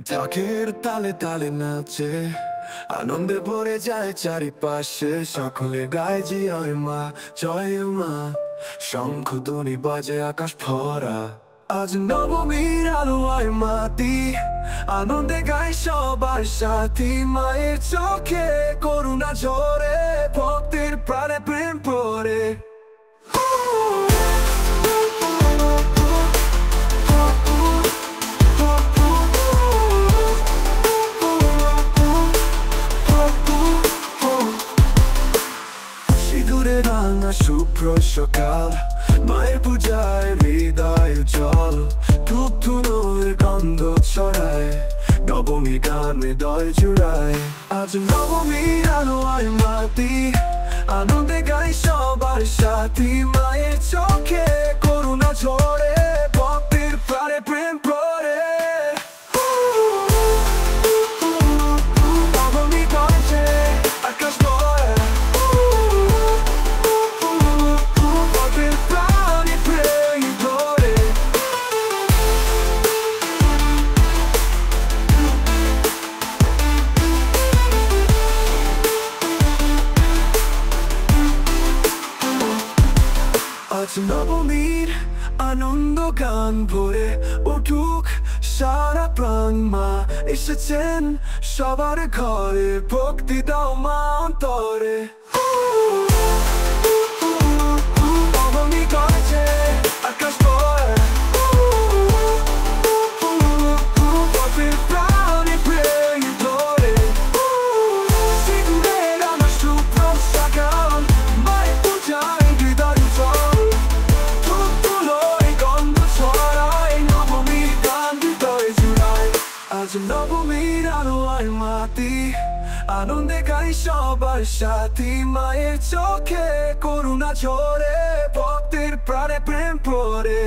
ঢাকের তালে তালে নাচে, আনন্দে ভরে যায় চারিপাশে। সকলে গায় জয় মা, জয় মা, শঙ্খধ্বনি বাজে আকাশ ভরা। আজ নবমীর আলোয় মাতি, আনন্দে গায় সবার সাথী। মায়ের চোখে করুণা ঝরে, ভক্তের প্রাণে প্রেম পড়ে। সিঁদুরে রাঙা শুভ্র সকাল, মায়ের পূজায় হৃদয় জল। ধূপ ধুনোর গন্ধ ছড়ায়, নবমী গান হৃদয় জুড়ায়। আজ নবমীর আলোয় মাতি, আনন্দে গাই সবার সাথী। মায়ের চোখে করুণা ঝরে, ভক্তের প্রাণে প্রেম পড়ে। নবমী বাজে আকাশ ভরা, ভক্তের প্রাণে প্রেম পড়ে। আজ নবমীর আনন্দ গান ভরে উঠুক সারা প্রাণ। মা এসেছেন সবার ঘরে, ভক্তি দাও মা অন্তরে। নবমী বাজে আকাশ ভরা, ভক্তের প্রাণে প্রেম পড়ে। সিঁদুরে রাঙা শুভ্র সকাল, মায়ের পূজায় হৃদয় জল। ধূপ ধুলোয় গন্ধ ছড়ায়, নবমীর গান হৃদয় জুড়ায়। আজ নবমীর আলোয় মাতি, আনন্দে গাই সবার সাথী। মায়ের চোখে করুণা ঝরে, ভক্তের প্রাণে প্রেম পড়ে।